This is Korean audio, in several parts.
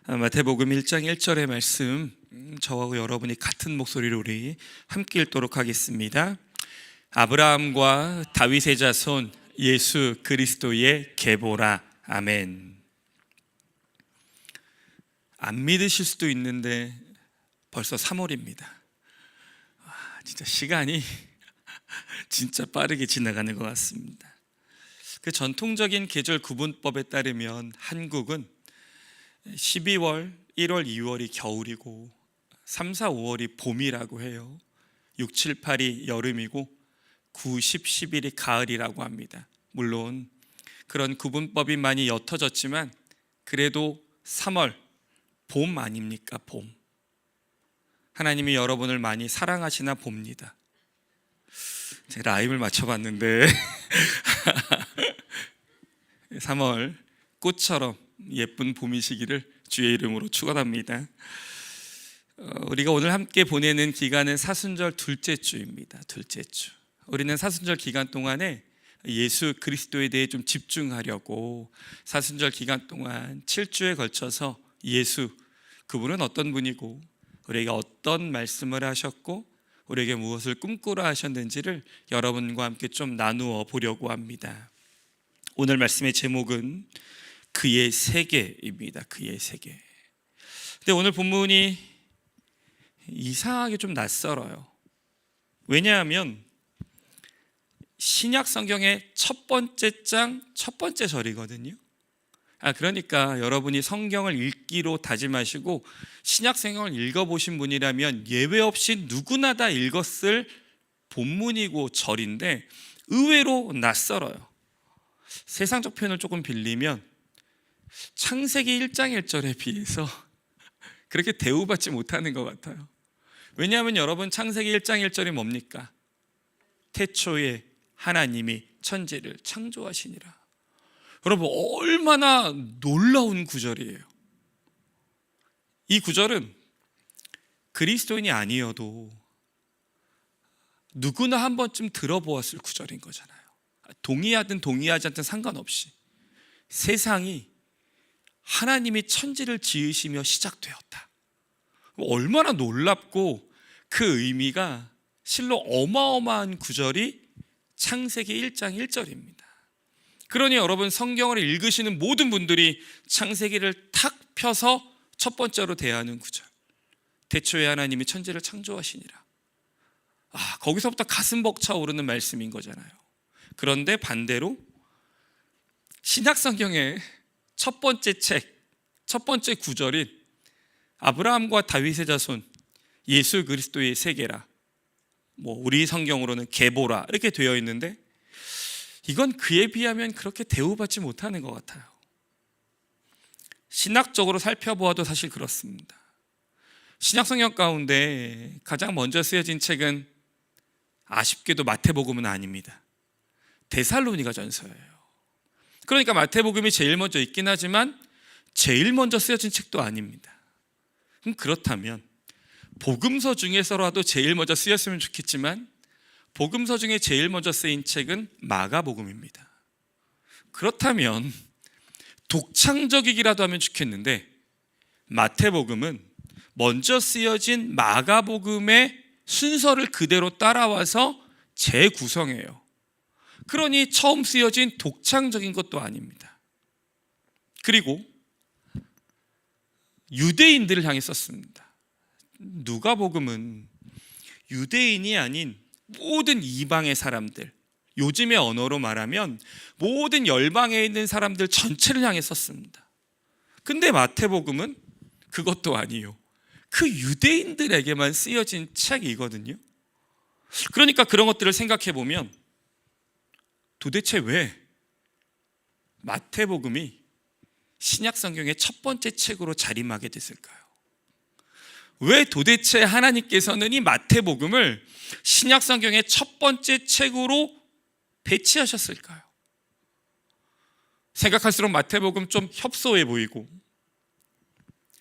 마태복음 1장 1절의 말씀, 저하고 여러분이 같은 목소리로 우리 함께 읽도록 하겠습니다. 아브라함과 다윗의 자손 예수 그리스도의 계보라. 아멘. 안 믿으실 수도 있는데 벌써 3월입니다. 진짜 시간이 진짜 빠르게 지나가는 것 같습니다. 그 전통적인 계절 구분법에 따르면 한국은 12월, 1월, 2월이 겨울이고 3, 4, 5월이 봄이라고 해요. 6, 7, 8이 여름이고 9, 10, 11이 가을이라고 합니다. 물론 그런 구분법이 많이 옅어졌지만 그래도 3월, 봄 아닙니까? 봄. 하나님이 여러분을 많이 사랑하시나 봅니다. 제가 라임을 맞춰봤는데 3월 꽃처럼 예쁜 봄이시기를 주의 이름으로 축원합니다. 우리가 오늘 함께 보내는 기간은 사순절 둘째 주입니다. 둘째 주. 우리는 사순절 기간 동안에 예수 그리스도에 대해 좀 집중하려고 사순절 기간 동안 7주에 걸쳐서 예수, 그분은 어떤 분이고 우리에게 어떤 말씀을 하셨고 우리에게 무엇을 꿈꾸라 하셨는지를 여러분과 함께 좀 나누어 보려고 합니다. 오늘 말씀의 제목은 그의 세계입니다. 그의 세계. 근데 오늘 본문이 이상하게 좀 낯설어요. 왜냐하면 신약 성경의 첫 번째 장, 첫 번째 절이거든요. 그러니까 여러분이 성경을 읽기로 다짐하시고 신약 성경을 읽어보신 분이라면 예외 없이 누구나 다 읽었을 본문이고 절인데 의외로 낯설어요. 세상적 표현을 조금 빌리면 창세기 1장 1절에 비해서 그렇게 대우받지 못하는 것 같아요. 왜냐하면 여러분 창세기 1장 1절이 뭡니까? 태초에 하나님이 천지를 창조하시니라. 여러분 얼마나 놀라운 구절이에요. 이 구절은 그리스도인이 아니어도 누구나 한 번쯤 들어보았을 구절인 거잖아요. 동의하든 동의하지 않든 상관없이 세상이 하나님이 천지를 지으시며 시작되었다. 얼마나 놀랍고 그 의미가 실로 어마어마한 구절이 창세기 1장 1절입니다. 그러니 여러분 성경을 읽으시는 모든 분들이 창세기를 탁 펴서 첫 번째로 대하는 구절. 태초에 하나님이 천지를 창조하시니라. 거기서부터 가슴 벅차오르는 말씀인 거잖아요. 그런데 반대로 신약 성경의 첫 번째 책, 첫 번째 구절인 아브라함과 다윗의 자손 예수 그리스도의 세계라, 우리 성경으로는 계보라 이렇게 되어 있는데 이건 그에 비하면 그렇게 대우받지 못하는 것 같아요. 신학적으로 살펴보아도 사실 그렇습니다. 신약 성경 가운데 가장 먼저 쓰여진 책은 아쉽게도 마태복음은 아닙니다. 데살로니가 전서예요. 그러니까 마태복음이 제일 먼저 있긴 하지만 제일 먼저 쓰여진 책도 아닙니다. 그럼 그렇다면 복음서 중에서라도 제일 먼저 쓰였으면 좋겠지만 복음서 중에 제일 먼저 쓰인 책은 마가복음입니다. 그렇다면 독창적이기라도 하면 좋겠는데 마태복음은 먼저 쓰여진 마가복음의 순서를 그대로 따라와서 재구성해요. 그러니 처음 쓰여진 독창적인 것도 아닙니다. 그리고 유대인들을 향해 썼습니다. 누가복음은 유대인이 아닌 모든 이방의 사람들, 요즘의 언어로 말하면 모든 열방에 있는 사람들 전체를 향해 썼습니다. 근데 마태복음은 그것도 아니에요. 그 유대인들에게만 쓰여진 책이거든요. 그러니까 그런 것들을 생각해 보면 도대체 왜 마태복음이 신약 성경의 첫 번째 책으로 자림하게 됐을까요? 왜 도대체 하나님께서는 이 마태복음을 신약 성경의 첫 번째 책으로 배치하셨을까요? 생각할수록 마태복음 좀 협소해 보이고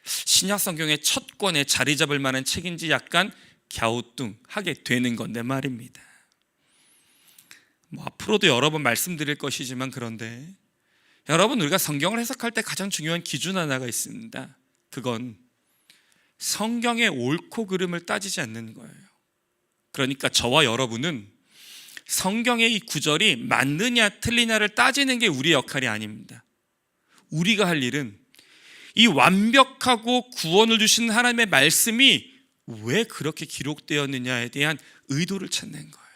신약 성경의 첫 권에 자리 잡을 만한 책인지 약간 갸우뚱하게 되는 건데 말입니다. 앞으로도 여러 번 말씀드릴 것이지만 그런데 여러분 우리가 성경을 해석할 때 가장 중요한 기준 하나가 있습니다. 그건 성경의 옳고 그름을 따지지 않는 거예요. 그러니까 저와 여러분은 성경의 이 구절이 맞느냐 틀리냐를 따지는 게 우리의 역할이 아닙니다. 우리가 할 일은 이 완벽하고 구원을 주신 하나님의 말씀이 왜 그렇게 기록되었느냐에 대한 의도를 찾는 거예요.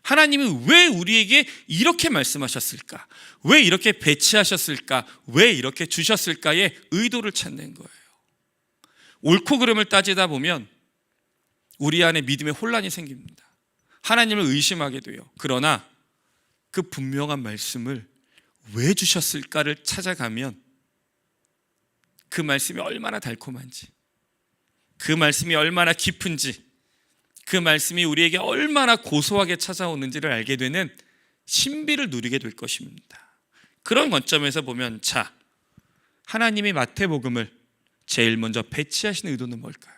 하나님이 왜 우리에게 이렇게 말씀하셨을까? 왜 이렇게 배치하셨을까? 왜 이렇게 주셨을까의 의도를 찾는 거예요. 옳고 그름을 따지다 보면 우리 안에 믿음의 혼란이 생깁니다. 하나님을 의심하게 돼요. 그러나 그 분명한 말씀을 왜 주셨을까를 찾아가면 그 말씀이 얼마나 달콤한지, 그 말씀이 얼마나 깊은지, 그 말씀이 우리에게 얼마나 고소하게 찾아오는지를 알게 되는 신비를 누리게 될 것입니다. 그런 관점에서 보면, 자, 하나님이 마태복음을 제일 먼저 배치하신 의도는 뭘까요?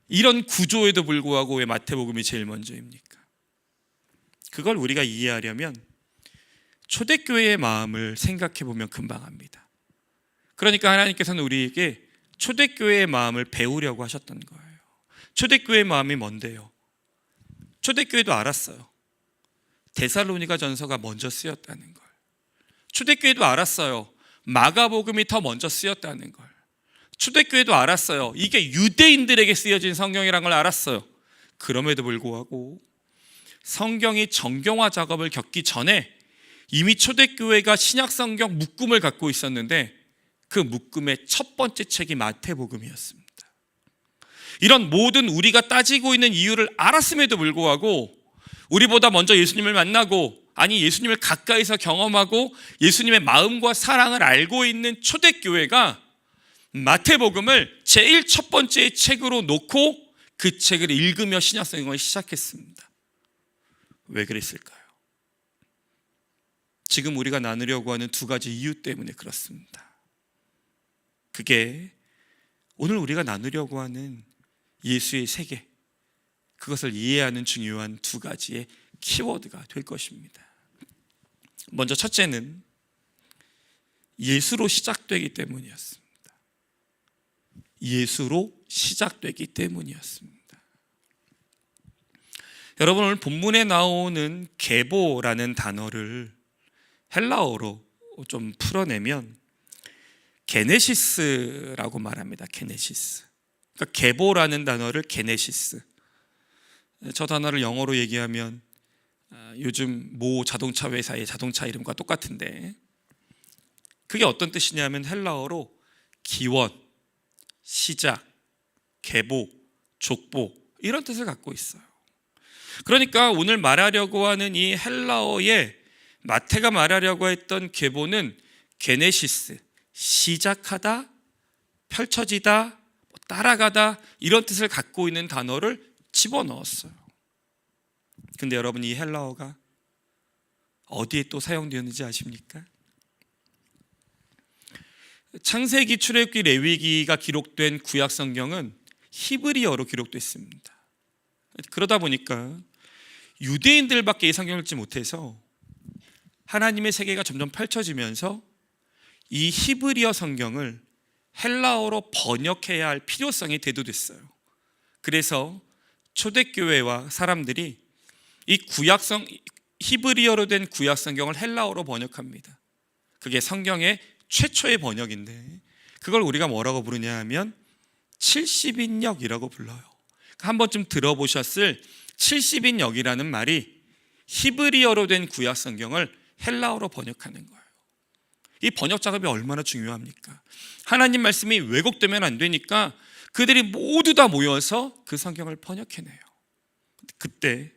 이런 구조에도 불구하고 왜 마태복음이 제일 먼저입니까? 그걸 우리가 이해하려면 초대교회의 마음을 생각해 보면 금방 압니다. 그러니까 하나님께서는 우리에게 초대교회의 마음을 배우려고 하셨던 거예요. 초대교회의 마음이 뭔데요? 초대교회도 알았어요. 데살로니가 전서가 먼저 쓰였다는 걸. 초대교회도 알았어요. 마가복음이 더 먼저 쓰였다는 걸. 초대교회도 알았어요. 이게 유대인들에게 쓰여진 성경이라는 걸 알았어요. 그럼에도 불구하고 성경이 정경화 작업을 겪기 전에 이미 초대교회가 신약성경 묶음을 갖고 있었는데 그 묶음의 첫 번째 책이 마태복음이었습니다. 이런 모든 우리가 따지고 있는 이유를 알았음에도 불구하고 우리보다 먼저 예수님을 만나고, 아니 예수님을 가까이서 경험하고 예수님의 마음과 사랑을 알고 있는 초대교회가 마태복음을 제일 첫 번째 책으로 놓고 그 책을 읽으며 신약성경을 시작했습니다. 왜 그랬을까요? 지금 우리가 나누려고 하는 두 가지 이유 때문에 그렇습니다. 그게 오늘 우리가 나누려고 하는 예수의 세계, 그것을 이해하는 중요한 두 가지의 키워드가 될 것입니다. 먼저 첫째는 예수로 시작되기 때문이었습니다. 예수로 시작되기 때문이었습니다. 여러분, 오늘 본문에 나오는 계보라는 단어를 헬라어로 좀 풀어내면 게네시스라고 말합니다. 게네시스. 그러니까 계보라는 단어를 게네시스. 저 단어를 영어로 얘기하면 요즘 모 자동차 회사의 자동차 이름과 똑같은데, 그게 어떤 뜻이냐면 헬라어로 기원, 시작, 계보, 족보, 이런 뜻을 갖고 있어요. 그러니까 오늘 말하려고 하는 이 헬라어의 마태가 말하려고 했던 계보는 게네시스, 시작하다, 펼쳐지다, 따라가다, 이런 뜻을 갖고 있는 단어를 집어넣었어요. 근데 여러분, 이 헬라어가 어디에 또 사용되었는지 아십니까? 창세기, 출애굽기, 레위기가 기록된 구약 성경은 히브리어로 기록됐습니다. 그러다 보니까 유대인들밖에 이 성경을 읽지 못해서 하나님의 세계가 점점 펼쳐지면서 이 히브리어 성경을 헬라어로 번역해야 할 필요성이 대두됐어요. 그래서 초대교회와 사람들이 이 히브리어로 된 구약 성경을 헬라어로 번역합니다. 그게 성경의 최초의 번역인데, 그걸 우리가 뭐라고 부르냐 하면 70인역이라고 불러요. 한 번쯤 들어보셨을 70인역이라는 말이 히브리어로 된 구약 성경을 헬라어로 번역하는 거예요. 이 번역 작업이 얼마나 중요합니까? 하나님 말씀이 왜곡되면 안 되니까 그들이 모두 다 모여서 그 성경을 번역해내요. 그때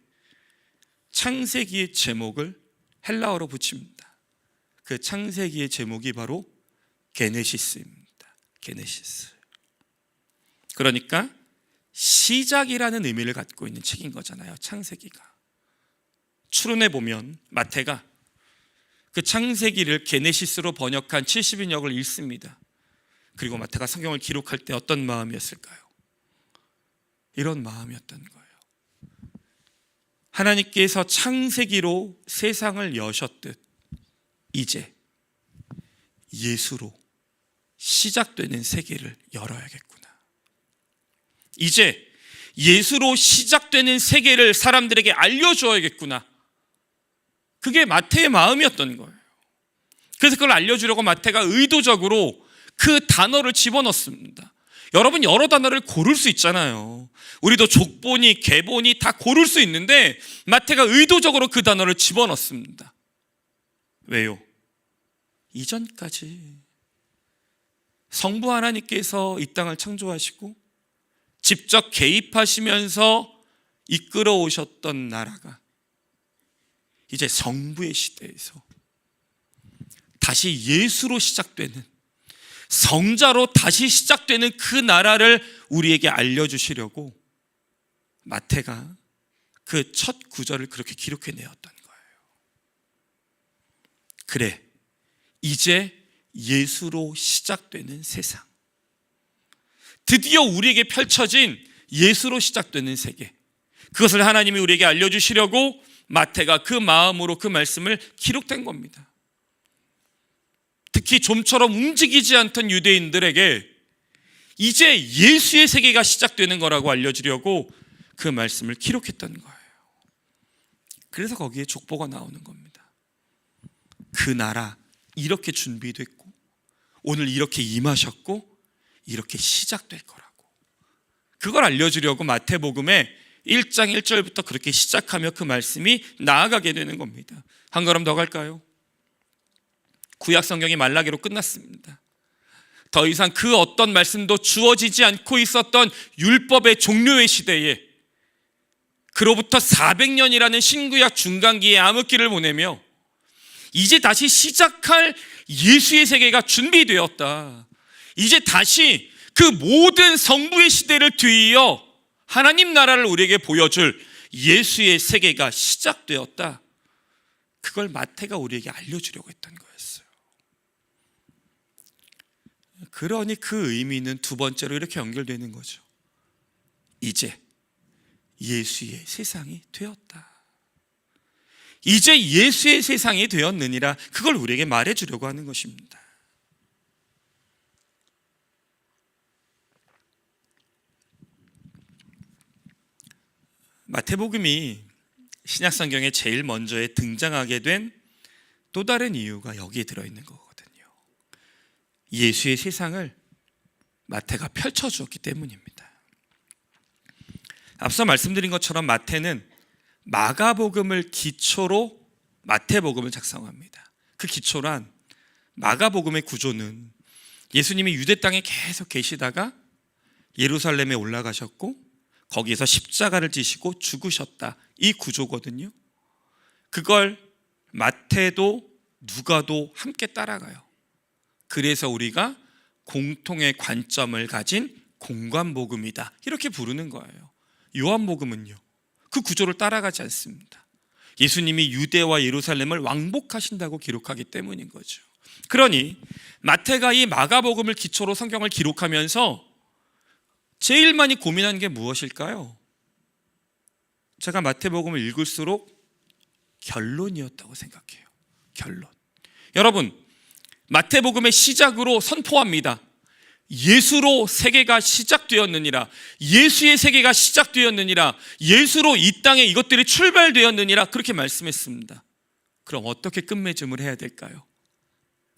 창세기의 제목을 헬라어로 붙입니다. 그 창세기의 제목이 바로 게네시스입니다. 게네시스. 그러니까 시작이라는 의미를 갖고 있는 책인 거잖아요. 창세기가. 추론해 보면 마태가 그 창세기를 게네시스로 번역한 70인역을 읽습니다. 그리고 마태가 성경을 기록할 때 어떤 마음이었을까요? 이런 마음이었던 거예요. 하나님께서 창세기로 세상을 여셨듯 이제 예수로 시작되는 세계를 열어야겠구나. 이제 예수로 시작되는 세계를 사람들에게 알려줘야겠구나. 그게 마태의 마음이었던 거예요. 그래서 그걸 알려주려고 마태가 의도적으로 그 단어를 집어넣습니다. 여러분, 여러 단어를 고를 수 있잖아요. 우리도 족보니 계보니 다 고를 수 있는데 마태가 의도적으로 그 단어를 집어넣습니다. 왜요? 이전까지 성부 하나님께서 이 땅을 창조하시고 직접 개입하시면서 이끌어 오셨던 나라가 이제 성부의 시대에서 다시 예수로 시작되는, 성자로 다시 시작되는 그 나라를 우리에게 알려주시려고 마태가 그 첫 구절을 그렇게 기록해 내었던 거예요. 그래, 이제 예수로 시작되는 세상, 드디어 우리에게 펼쳐진 예수로 시작되는 세계, 그것을 하나님이 우리에게 알려주시려고 마태가 그 마음으로 그 말씀을 기록된 겁니다. 특히 좀처럼 움직이지 않던 유대인들에게 이제 예수의 세계가 시작되는 거라고 알려주려고 그 말씀을 기록했던 거예요. 그래서 거기에 족보가 나오는 겁니다. 그 나라 이렇게 준비됐고 오늘 이렇게 임하셨고 이렇게 시작될 거라고, 그걸 알려주려고 마태복음에 1장 1절부터 그렇게 시작하며 그 말씀이 나아가게 되는 겁니다. 한 걸음 더 갈까요? 구약 성경이 말라기로 끝났습니다. 더 이상 그 어떤 말씀도 주어지지 않고 있었던 율법의 종료의 시대에 그로부터 400년이라는 신구약 중간기에 암흑기를 보내며 이제 다시 시작할 예수의 세계가 준비되었다. 이제 다시 그 모든 성부의 시대를 뒤이어 하나님 나라를 우리에게 보여줄 예수의 세계가 시작되었다. 그걸 마태가 우리에게 알려주려고 했던 거였어요. 그러니 그 의미는 두 번째로 이렇게 연결되는 거죠. 이제 예수의 세상이 되었다. 이제 예수의 세상이 되었느니라, 그걸 우리에게 말해주려고 하는 것입니다. 마태복음이 신약성경에 제일 먼저 등장하게 된 또 다른 이유가 여기에 들어있는 거거든요. 예수의 세상을 마태가 펼쳐주었기 때문입니다. 앞서 말씀드린 것처럼 마태는 마가복음을 기초로 마태복음을 작성합니다. 그 기초란, 마가복음의 구조는 예수님이 유대 땅에 계속 계시다가 예루살렘에 올라가셨고 거기에서 십자가를 지시고 죽으셨다, 이 구조거든요. 그걸 마태도 누가도 함께 따라가요. 그래서 우리가 공통의 관점을 가진 공관복음이다, 이렇게 부르는 거예요. 요한복음은요, 그 구조를 따라가지 않습니다. 예수님이 유대와 예루살렘을 왕복하신다고 기록하기 때문인 거죠. 그러니 마태가 이 마가복음을 기초로 성경을 기록하면서 제일 많이 고민한 게 무엇일까요? 제가 마태복음을 읽을수록 결론이었다고 생각해요. 결론. 여러분, 마태복음의 시작으로 선포합니다. 예수로 세계가 시작되었느니라, 예수의 세계가 시작되었느니라, 예수로 이 땅에 이것들이 출발되었느니라, 그렇게 말씀했습니다. 그럼 어떻게 끝맺음을 해야 될까요?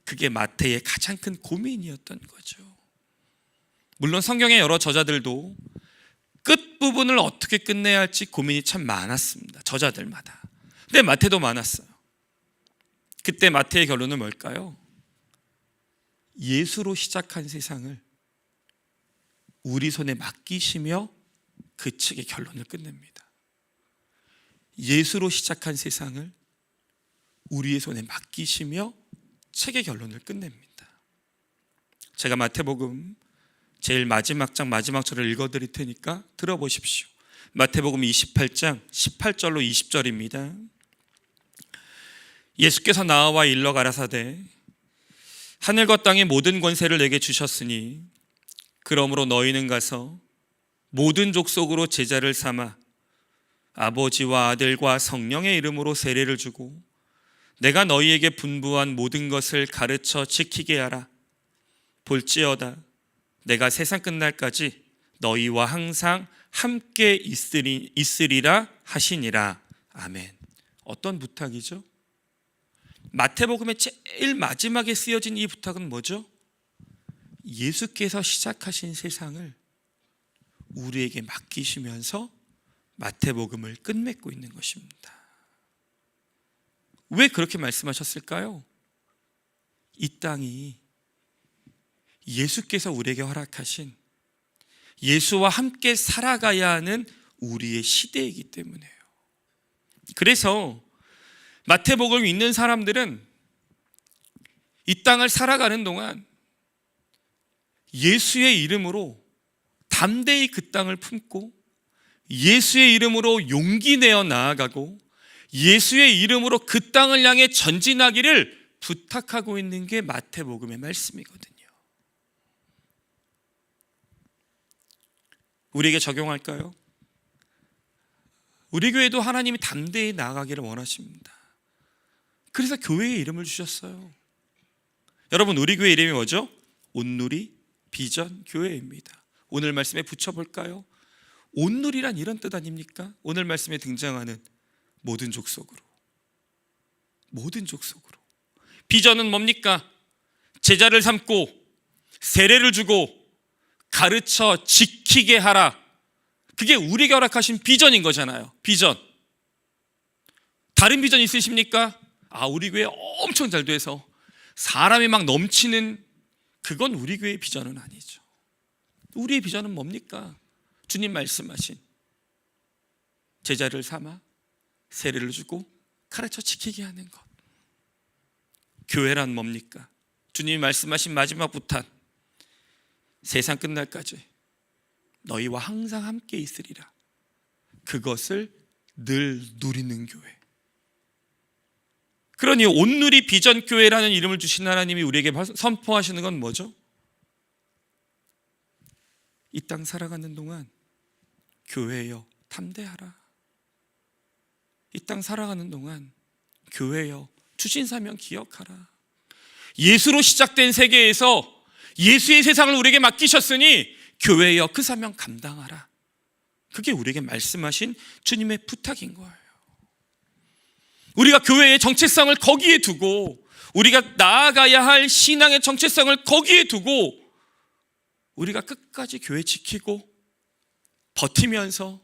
그게 마태의 가장 큰 고민이었던 거죠. 물론 성경의 여러 저자들도 끝부분을 어떻게 끝내야 할지 고민이 참 많았습니다. 저자들마다. 근데 마태도 많았어요. 그때 마태의 결론은 뭘까요? 예수로 시작한 세상을 우리 손에 맡기시며 그 측의 결론을 끝냅니다. 예수로 시작한 세상을 우리의 손에 맡기시며 책의 결론을 끝냅니다. 제가 마태복음 제일 마지막 장 마지막 절을 읽어드릴 테니까 들어보십시오. 마태복음 28장 18절로 20절입니다. 예수께서 나와 일러 가라사대 하늘과 땅의 모든 권세를 내게 주셨으니 그러므로 너희는 가서 모든 족속으로 제자를 삼아 아버지와 아들과 성령의 이름으로 세례를 주고 내가 너희에게 분부한 모든 것을 가르쳐 지키게 하라. 볼지어다 내가 세상 끝날까지 너희와 항상 함께 있으리라 하시니라. 아멘. 어떤 부탁이죠? 마태복음의 제일 마지막에 쓰여진 이 부탁은 뭐죠? 예수께서 시작하신 세상을 우리에게 맡기시면서 마태복음을 끝맺고 있는 것입니다. 왜 그렇게 말씀하셨을까요? 이 땅이 예수께서 우리에게 허락하신 예수와 함께 살아가야 하는 우리의 시대이기 때문에요. 그래서 마태복음을 읽는 사람들은 이 땅을 살아가는 동안 예수의 이름으로 담대히 그 땅을 품고 예수의 이름으로 용기 내어 나아가고 예수의 이름으로 그 땅을 향해 전진하기를 부탁하고 있는 게 마태복음의 말씀이거든요. 우리에게 적용할까요? 우리 교회도 하나님이 담대히 나아가기를 원하십니다. 그래서 교회의 이름을 주셨어요. 여러분, 우리 교회 이름이 뭐죠? 온누리 비전 교회입니다. 오늘 말씀에 붙여볼까요? 온누리란 이런 뜻 아닙니까? 오늘 말씀에 등장하는 모든 족속으로. 모든 족속으로. 비전은 뭡니까? 제자를 삼고 세례를 주고 가르쳐 지키게 하라. 그게 우리에게 허락하신 비전인 거잖아요. 비전. 다른 비전 있으십니까? 우리 교회 엄청 잘 돼서 사람이 막 넘치는, 그건 우리 교회의 비전은 아니죠. 우리의 비전은 뭡니까? 주님 말씀하신 제자를 삼아 세례를 주고 가르쳐 지키게 하는 것. 교회란 뭡니까? 주님이 말씀하신 마지막 부탁, 세상 끝날까지 너희와 항상 함께 있으리라. 그것을 늘 누리는 교회. 그러니 온누리 비전 교회라는 이름을 주신 하나님이 우리에게 선포하시는 건 뭐죠? 이 땅 살아가는 동안 교회여 담대하라. 이 땅 살아가는 동안 교회여 주신 사명 기억하라. 예수로 시작된 세계에서 예수의 세상을 우리에게 맡기셨으니 교회여 그 사명 감당하라. 그게 우리에게 말씀하신 주님의 부탁인 거예요. 우리가 교회의 정체성을 거기에 두고, 우리가 나아가야 할 신앙의 정체성을 거기에 두고 우리가 끝까지 교회 지키고 버티면서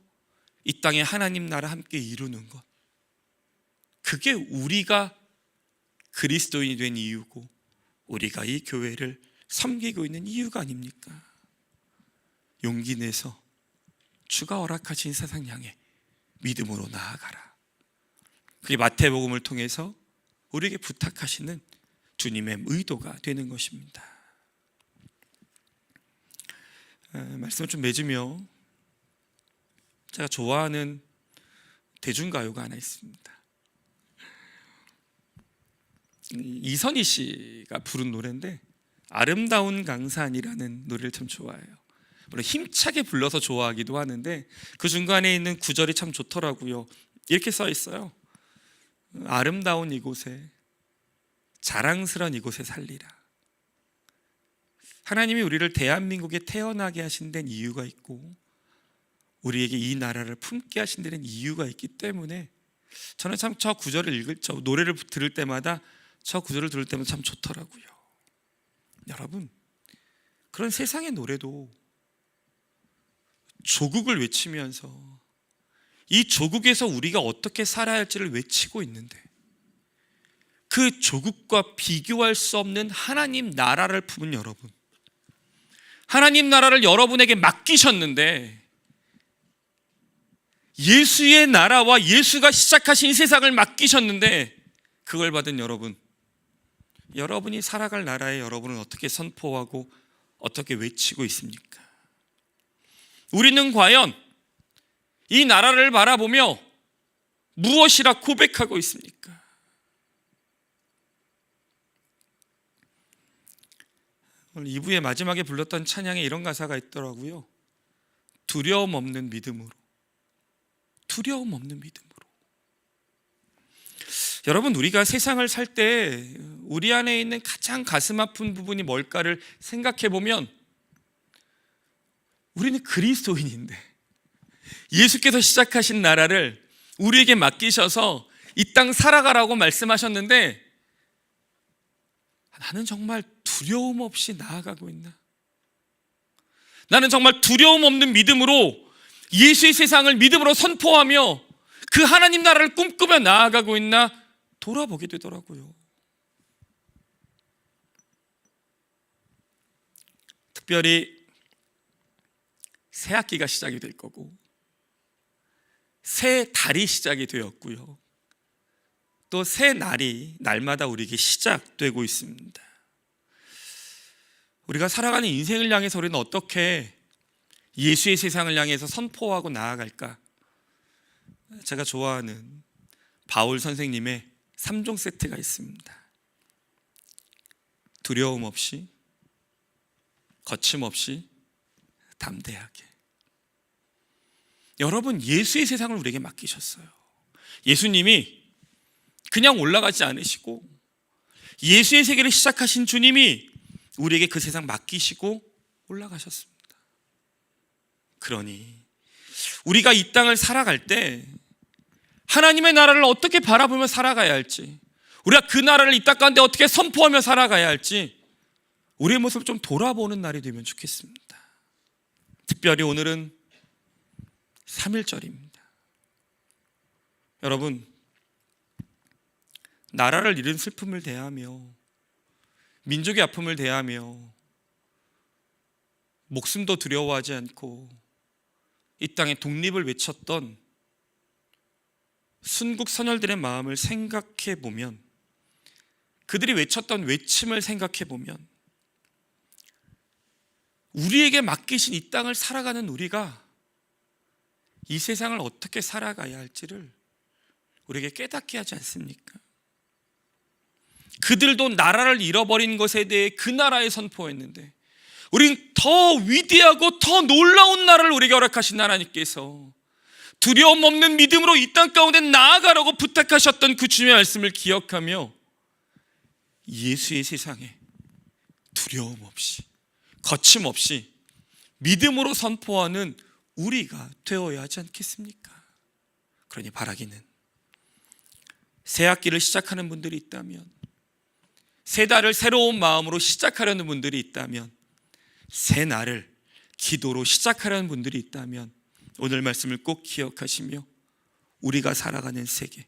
이 땅에 하나님 나라 함께 이루는 것, 그게 우리가 그리스도인이 된 이유고 우리가 이 교회를 섬기고 있는 이유가 아닙니까? 용기 내서 주가 허락하신 세상 향해 믿음으로 나아가라. 그게 마태복음을 통해서 우리에게 부탁하시는 주님의 의도가 되는 것입니다. 말씀을 좀 맺으며, 제가 좋아하는 대중가요가 하나 있습니다. 이선희 씨가 부른 노래인데 아름다운 강산이라는 노래를 참 좋아해요. 물론 힘차게 불러서 좋아하기도 하는데 그 중간에 있는 구절이 참 좋더라고요. 이렇게 써 있어요. 아름다운 이곳에, 자랑스러운 이곳에 살리라. 하나님이 우리를 대한민국에 태어나게 하신 데는 이유가 있고 우리에게 이 나라를 품게 하신 데는 이유가 있기 때문에 저는 참 저 구절을 저 노래를 들을 때마다, 저 구절을 들을 때마다 참 좋더라고요. 여러분, 그런 세상의 노래도 조국을 외치면서 이 조국에서 우리가 어떻게 살아야 할지를 외치고 있는데, 그 조국과 비교할 수 없는 하나님 나라를 품은 여러분, 하나님 나라를 여러분에게 맡기셨는데, 예수의 나라와 예수가 시작하신 세상을 맡기셨는데, 그걸 받은 여러분, 여러분이 살아갈 나라에 여러분은 어떻게 선포하고 어떻게 외치고 있습니까? 우리는 과연 이 나라를 바라보며 무엇이라 고백하고 있습니까? 오늘 2부의 마지막에 불렀던 찬양에 이런 가사가 있더라고요. 두려움 없는 믿음으로. 두려움 없는 믿음으로. 여러분, 우리가 세상을 살 때 우리 안에 있는 가장 가슴 아픈 부분이 뭘까를 생각해 보면 우리는 그리스도인인데 예수께서 시작하신 나라를 우리에게 맡기셔서 이 땅 살아가라고 말씀하셨는데 나는 정말 두려움 없이 나아가고 있나? 나는 정말 두려움 없는 믿음으로 예수의 세상을 믿음으로 선포하며 그 하나님 나라를 꿈꾸며 나아가고 있나 돌아보게 되더라고요. 특별히 새 학기가 시작이 될 거고 새 달이 시작이 되었고요. 또 새 날이 날마다 우리에게 시작되고 있습니다. 우리가 살아가는 인생을 향해서 우리는 어떻게 예수의 세상을 향해서 선포하고 나아갈까? 제가 좋아하는 바울 선생님의 3종 세트가 있습니다. 두려움 없이, 거침없이, 담대하게. 여러분, 예수의 세상을 우리에게 맡기셨어요. 예수님이 그냥 올라가지 않으시고 예수의 세계를 시작하신 주님이 우리에게 그 세상 맡기시고 올라가셨습니다. 그러니 우리가 이 땅을 살아갈 때 하나님의 나라를 어떻게 바라보며 살아가야 할지, 우리가 그 나라를 이 땅 가운데 어떻게 선포하며 살아가야 할지 우리의 모습을 좀 돌아보는 날이 되면 좋겠습니다. 특별히 오늘은 3.1절입니다. 여러분, 나라를 잃은 슬픔을 대하며 민족의 아픔을 대하며 목숨도 두려워하지 않고 이 땅의 독립을 외쳤던 순국 선열들의 마음을 생각해 보면, 그들이 외쳤던 외침을 생각해 보면 우리에게 맡기신 이 땅을 살아가는 우리가 이 세상을 어떻게 살아가야 할지를 우리에게 깨닫게 하지 않습니까? 그들도 나라를 잃어버린 것에 대해 그 나라에 선포했는데 우린 더 위대하고 더 놀라운 나라를 우리에게 허락하신 하나님께서 두려움 없는 믿음으로 이 땅 가운데 나아가라고 부탁하셨던 그 주님의 말씀을 기억하며 예수의 세상에 두려움 없이, 거침없이 믿음으로 선포하는 우리가 되어야 하지 않겠습니까? 그러니 바라기는 새 학기를 시작하는 분들이 있다면, 새 달을 새로운 마음으로 시작하려는 분들이 있다면, 새 날을 기도로 시작하려는 분들이 있다면 오늘 말씀을 꼭 기억하시며 우리가 살아가는 세계,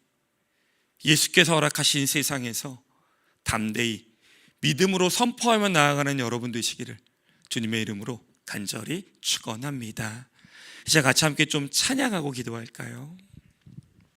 예수께서 허락하신 세상에서 담대히 믿음으로 선포하며 나아가는 여러분 되시기를 주님의 이름으로 간절히 축원합니다. 이제 같이 함께 좀 찬양하고 기도할까요?